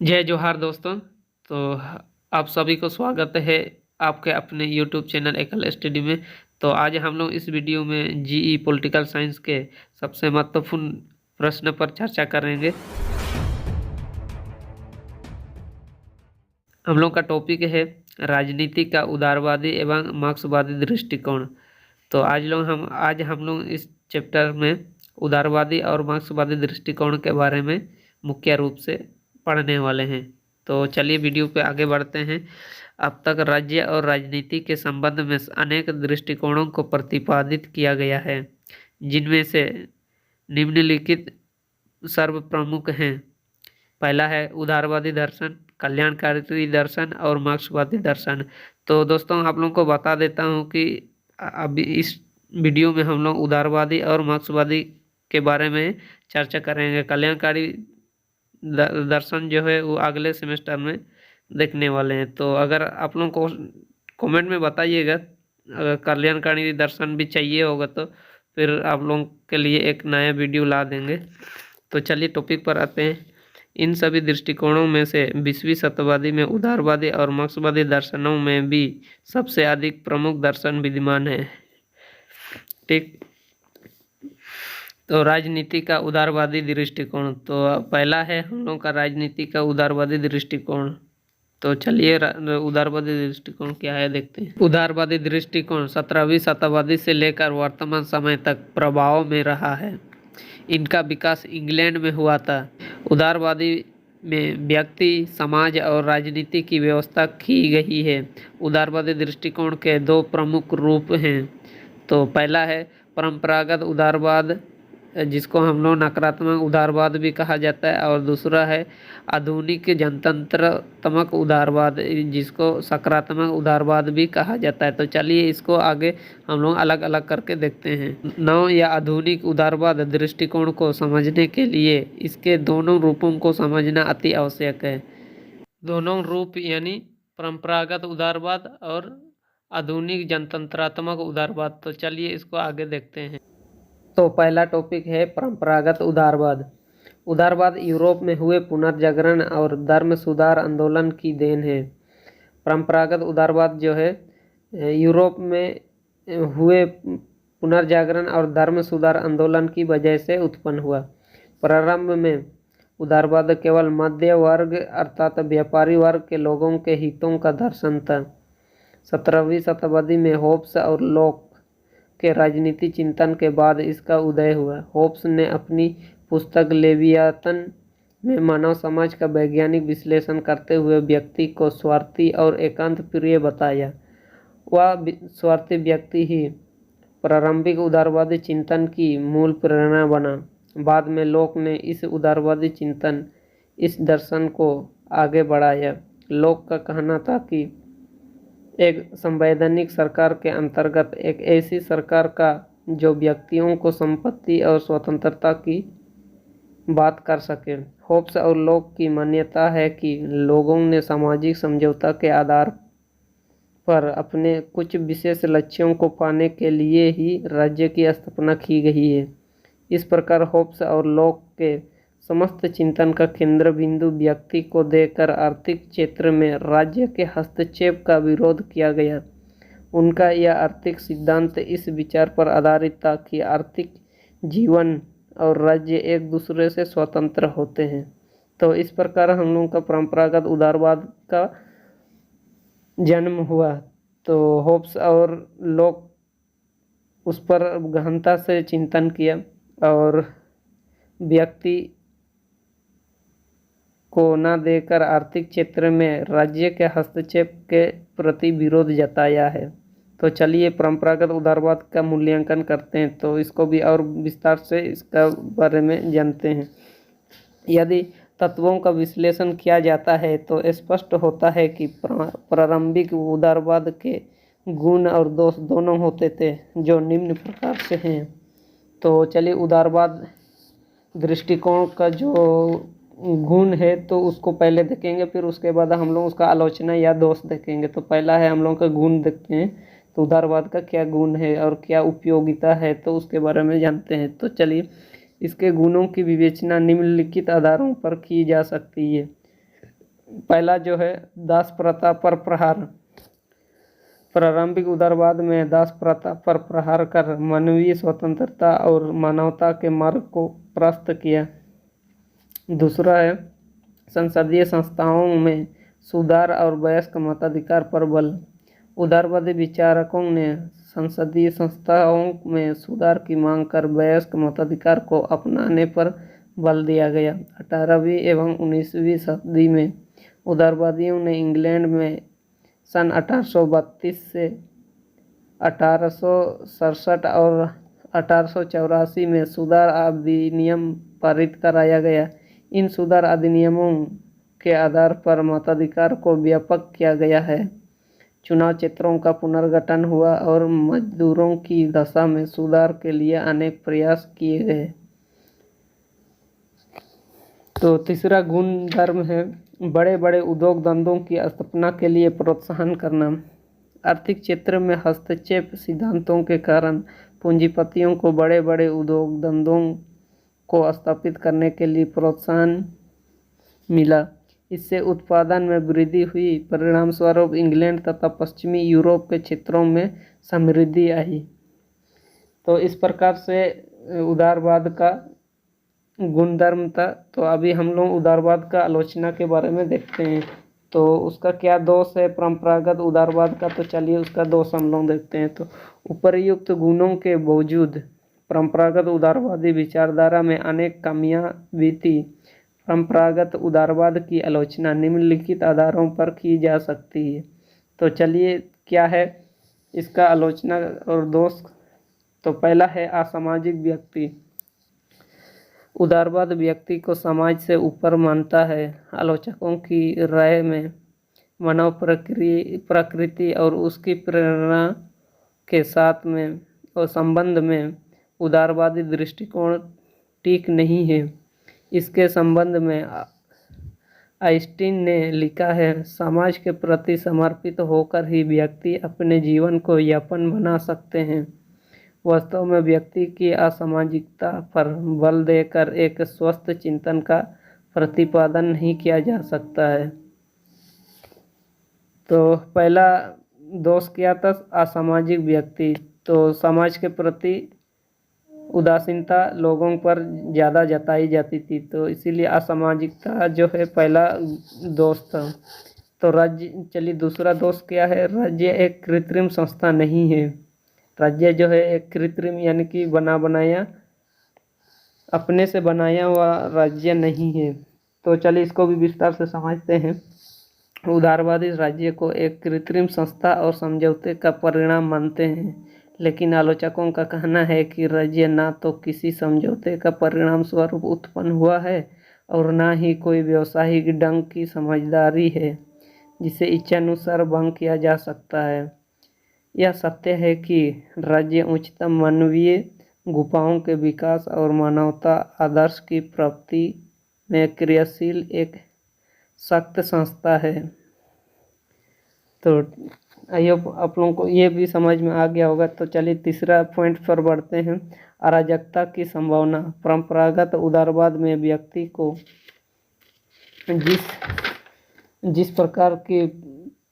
जय जोहार दोस्तों। तो आप सभी को स्वागत है आपके अपने यूट्यूब चैनल एकल स्टडी में। तो आज हम लोग इस वीडियो में जीई पॉलिटिकल साइंस के सबसे महत्वपूर्ण प्रश्न पर चर्चा करेंगे। हम लोग का टॉपिक है राजनीति का उदारवादी एवं मार्क्सवादी दृष्टिकोण। तो आज हम लोग इस चैप्टर में उदारवादी और मार्क्सवादी दृष्टिकोण के बारे में मुख्य रूप से पढ़ने वाले हैं। तो चलिए वीडियो पे आगे बढ़ते हैं। अब तक राज्य और राजनीति के संबंध में अनेक दृष्टिकोणों को प्रतिपादित किया गया है, जिनमें से निम्नलिखित सर्व प्रमुख हैं। पहला है उदारवादी दर्शन, कल्याणकारी दर्शन और मार्क्सवादी दर्शन। तो दोस्तों आप लोगों को बता देता हूँ कि अभी इस वीडियो में हम लोग उदारवादी और मार्क्सवादी के बारे में चर्चा करेंगे। कल्याणकारी दर्शन जो है वो अगले सेमेस्टर में देखने वाले हैं। तो अगर आप लोगों को कमेंट में बताइएगा अगर कल्याणकारी दर्शन भी चाहिए होगा तो फिर आप लोगों के लिए एक नया वीडियो ला देंगे। तो चलिए टॉपिक पर आते हैं। इन सभी दृष्टिकोणों में से 20वीं शताब्दी में उदारवादी और मार्क्सवादी दर्शनों में भी सबसे अधिक प्रमुख दर्शन विद्यमान है। ठीक, तो राजनीति का उदारवादी दृष्टिकोण। तो पहला है हम लोग का राजनीति का उदारवादी दृष्टिकोण। तो चलिए उदारवादी दृष्टिकोण क्या है देखते हैं। उदारवादी दृष्टिकोण 17वीं शताब्दी से लेकर वर्तमान समय तक प्रभाव में रहा है। इनका विकास इंग्लैंड में हुआ था। उदारवादी में व्यक्ति, समाज और राजनीति की व्यवस्था की गई है। उदारवादी दृष्टिकोण के दो प्रमुख रूप हैं। तो पहला है परंपरागत उदारवाद, जिसको हम लोग नकारात्मक उदारवाद भी कहा जाता है, और दूसरा है आधुनिक जनतंत्रात्मक उदारवाद, जिसको सकारात्मक उदारवाद भी कहा जाता है। तो चलिए इसको आगे हम लोग अलग अलग करके देखते हैं। नव या आधुनिक उदारवाद दृष्टिकोण को समझने के लिए इसके दोनों रूपों को समझना अति आवश्यक है। दोनों रूप यानी परंपरागत उदारवाद और आधुनिक जनतंत्रात्मक उदारवाद। तो चलिए इसको आगे देखते हैं। तो पहला टॉपिक है परंपरागत उदारवाद। उदारवाद यूरोप में हुए पुनर्जागरण और धर्म सुधार आंदोलन की देन है। परंपरागत उदारवाद जो है यूरोप में हुए पुनर्जागरण और धर्म सुधार आंदोलन की वजह से उत्पन्न हुआ। प्रारंभ में उदारवाद केवल मध्य वर्ग अर्थात व्यापारी वर्ग के लोगों के हितों का दर्शन था। 17वीं शताब्दी में होब्स और लॉक के राजनीति चिंतन के बाद इसका उदय हुआ। होब्स ने अपनी पुस्तक लेवियातन में मानव समाज का वैज्ञानिक विश्लेषण करते हुए व्यक्ति को स्वार्थी और एकांत प्रिय बताया। वह स्वार्थी व्यक्ति ही प्रारंभिक उदारवादी चिंतन की मूल प्रेरणा बना। बाद में लोक ने इस उदारवादी चिंतन, इस दर्शन को आगे बढ़ाया। लोक का कहना था कि एक संवैधानिक सरकार के अंतर्गत एक ऐसी सरकार का जो व्यक्तियों को संपत्ति और स्वतंत्रता की बात कर सके। होब्स और लॉक की मान्यता है कि लोगों ने सामाजिक समझौता के आधार पर अपने कुछ विशेष लक्ष्यों को पाने के लिए ही राज्य की स्थापना की गई है। इस प्रकार होब्स और लॉक के समस्त चिंतन का केंद्र बिंदु व्यक्ति को देकर आर्थिक क्षेत्र में राज्य के हस्तक्षेप का विरोध किया गया। उनका यह आर्थिक सिद्धांत इस विचार पर आधारित था कि आर्थिक जीवन और राज्य एक दूसरे से स्वतंत्र होते हैं। तो इस प्रकार हम लोगों का परंपरागत उदारवाद का जन्म हुआ। तो होब्स और लॉक उस पर गहनता से चिंतन किया और व्यक्ति को न देकर आर्थिक क्षेत्र में राज्य के हस्तक्षेप के प्रति विरोध जताया है। तो चलिए परंपरागत उदारवाद का मूल्यांकन करते हैं। तो इसको भी और विस्तार से इसका बारे में जानते हैं। यदि तत्वों का विश्लेषण किया जाता है तो स्पष्ट होता है कि प्रारंभिक उदारवाद के गुण और दोष दोनों होते थे, जो निम्न प्रकार से हैं। तो चलिए उदारवाद दृष्टिकोण का जो गुण है तो उसको पहले देखेंगे, फिर उसके बाद हम लोग उसका आलोचना या दोष देखेंगे। तो पहला है हम लोग का गुण देखते हैं। तो उदारवाद का क्या गुण है और क्या उपयोगिता है तो उसके बारे में जानते हैं। तो चलिए इसके गुणों की विवेचना निम्नलिखित आधारों पर की जा सकती है। पहला जो है दास प्रथा पर प्रहार। प्रारंभिक उदारवाद में दास प्रथा पर प्रहार कर मानवीय स्वतंत्रता और मानवता के मार्ग को प्रशस्त किया। दूसरा है संसदीय संस्थाओं में सुधार और वयस्क मताधिकार पर बल। उदारवादी विचारकों ने संसदीय संस्थाओं में सुधार की मांग कर वयस्क मताधिकार को अपनाने पर बल दिया गया। 18वीं एवं 19वीं शताब्दी में उदारवादियों ने इंग्लैंड में सन 1832 से 1867 और 1884 में सुधार अधिनियम पारित कराया गया। इन सुधार अधिनियमों के आधार पर मताधिकार को व्यापक किया गया है। चुनाव क्षेत्रों का पुनर्गठन हुआ और मजदूरों की दशा में सुधार के लिए अनेक प्रयास किए गए। तो तीसरा गुण धर्म है बड़े बड़े उद्योग धंधों की स्थापना के लिए प्रोत्साहन करना। आर्थिक क्षेत्र में हस्तक्षेप सिद्धांतों के कारण पूंजीपतियों को बड़े बड़े उद्योग धंधों को स्थापित करने के लिए प्रोत्साहन मिला। इससे उत्पादन में वृद्धि हुई। परिणाम स्वरूप इंग्लैंड तथा पश्चिमी यूरोप के क्षेत्रों में समृद्धि आई। तो इस प्रकार से उदारवाद का गुणधर्म था। तो अभी हम लोग उदारवाद का आलोचना के बारे में देखते हैं। तो उसका क्या दोष है परंपरागत उदारवाद का, तो चलिए उसका दोष हम लोग देखते हैं। तो उपर्युक्त गुणों के बावजूद परंपरागत उदारवादी विचारधारा में अनेक कमियां भी थी। परंपरागत उदारवाद की आलोचना निम्नलिखित आधारों पर की जा सकती है। तो चलिए क्या है इसका आलोचना और दोष। तो पहला है असामाजिक व्यक्ति। उदारवाद व्यक्ति को समाज से ऊपर मानता है। आलोचकों की राय में मानव प्रकृति और उसकी प्रेरणा के साथ में और संबंध में उदारवादी दृष्टिकोण ठीक नहीं है। इसके संबंध में आइंस्टीन ने लिखा है, समाज के प्रति समर्पित होकर ही व्यक्ति अपने जीवन को यापन बना सकते हैं। वास्तव में व्यक्ति की असामाजिकता पर बल देकर एक स्वस्थ चिंतन का प्रतिपादन नहीं किया जा सकता है। तो पहला दोष क्या था, असामाजिक व्यक्ति। तो समाज के प्रति उदासीनता लोगों पर ज़्यादा जताई जाती थी, तो इसीलिए असामाजिकता जो है पहला दोष था। तो राज्य, चलिए दूसरा दोष क्या है, राज्य एक कृत्रिम संस्था नहीं है। राज्य जो है एक कृत्रिम यानी कि बना बनाया अपने से बनाया हुआ राज्य नहीं है। तो चलिए इसको भी विस्तार से समझते हैं। उदारवादी राज्य को एक कृत्रिम संस्था और समझौते का परिणाम मानते हैं, लेकिन आलोचकों का कहना है कि राज्य ना तो किसी समझौते का परिणाम स्वरूप उत्पन्न हुआ है और ना ही कोई व्यावसायिक ढंग की समझदारी है जिसे इच्छानुसार भंग किया जा सकता है। यह सत्य है कि राज्य उच्चतम मानवीय गुफाओं के विकास और मानवता आदर्श की प्राप्ति में क्रियाशील एक सख्त संस्था है। तो आई होप आप लोगों को ये भी समझ में आ गया होगा। तो चलिए तीसरा पॉइंट पर बढ़ते हैं, अराजकता की संभावना। परंपरागत उदारवाद में व्यक्ति को जिस प्रकार की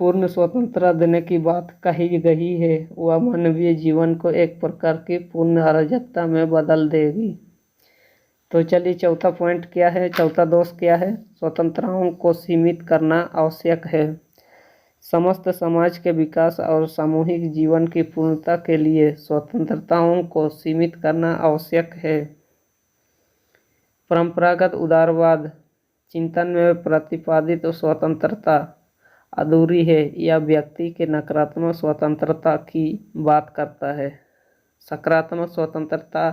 पूर्ण स्वतंत्रता देने की बात कही गई है वह मानवीय जीवन को एक प्रकार की पूर्ण अराजकता में बदल देगी। तो चलिए चौथा पॉइंट क्या है, चौथा दोष क्या है, स्वतंत्रताओं को सीमित करना आवश्यक है। समस्त समाज के विकास और सामूहिक जीवन की पूर्णता के लिए स्वतंत्रताओं को सीमित करना आवश्यक है। परंपरागत उदारवाद चिंतन में प्रतिपादित स्वतंत्रता अधूरी है या व्यक्ति के नकारात्मक स्वतंत्रता की बात करता है, सकारात्मक स्वतंत्रता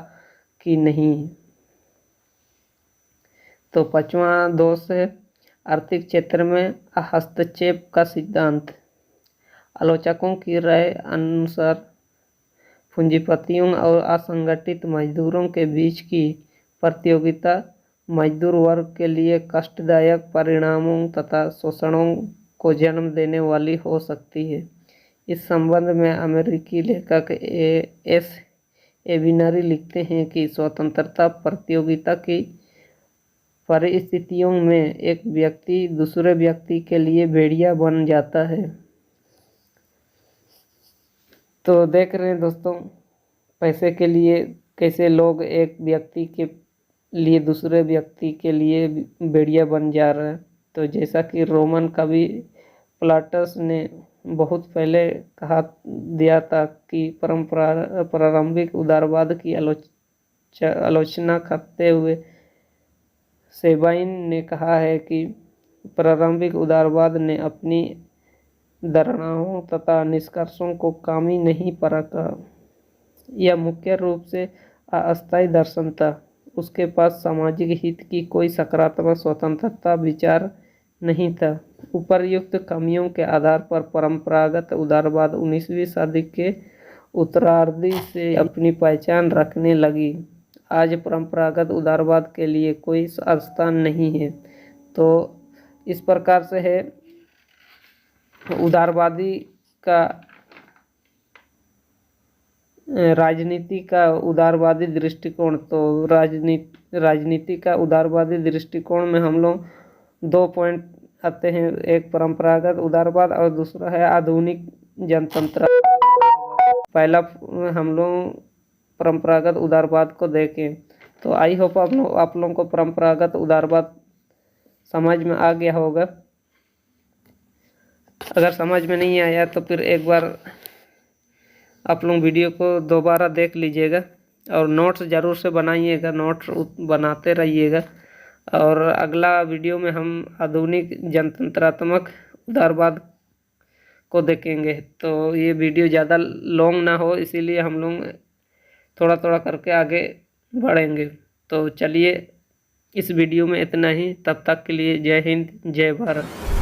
की नहीं। तो पांचवा दोष है आर्थिक क्षेत्र में हस्तक्षेप का सिद्धांत। आलोचकों की राय अनुसार पूंजीपतियों और असंगठित मजदूरों के बीच की प्रतियोगिता मजदूर वर्ग के लिए कष्टदायक परिणामों तथा शोषणों को जन्म देने वाली हो सकती है। इस संबंध में अमेरिकी लेखक एस एविनरी लिखते हैं कि स्वतंत्रता प्रतियोगिता की परिस्थितियों में एक व्यक्ति दूसरे व्यक्ति के लिए भेड़िया बन जाता है। तो देख रहे हैं दोस्तों, पैसे के लिए कैसे लोग एक व्यक्ति के लिए दूसरे व्यक्ति के लिए भेड़िया बन जा रहे हैं। तो जैसा कि रोमन कवि प्लाटस ने बहुत पहले कहा दिया था कि प्रारंभिक उदारवाद की आलोचना करते हुए सेबाइन ने कहा है कि प्रारंभिक उदारवाद ने अपनी धारणाओं तथा निष्कर्षों को कामी नहीं परखा। यह मुख्य रूप से अस्थायी दर्शन था। उसके पास सामाजिक हित की कोई सकारात्मक स्वतंत्रता विचार नहीं था। उपर्युक्त कमियों के आधार पर परंपरागत उदारवाद 19वीं सदी के उत्तरार्ध से अपनी पहचान रखने लगी। आज परंपरागत उदारवाद के लिए कोई स्थान नहीं है। तो इस प्रकार से है उदारवादी का राजनीति का उदारवादी दृष्टिकोण। तो राजनीति का उदारवादी दृष्टिकोण में हम लोग 2 पॉइंट आते हैं, एक परंपरागत उदारवाद और दूसरा है आधुनिक जनतंत्र। पहला हम लोग परंपरागत उदारवाद को देखें। तो आई होप आप लोगों को परंपरागत उदारवाद समझ में आ गया होगा। अगर समझ में नहीं आया तो फिर एक बार आप लोग वीडियो को दोबारा देख लीजिएगा और नोट्स ज़रूर से बनाइएगा, नोट्स बनाते रहिएगा। और अगला वीडियो में हम आधुनिक जनतंत्रात्मक उदारवाद को देखेंगे। तो ये वीडियो ज़्यादा लॉन्ग ना हो, इसीलिए हम लोग थोड़ा थोड़ा करके आगे बढ़ेंगे। तो चलिए इस वीडियो में इतना ही। तब तक के लिए जय हिंद, जय भारत।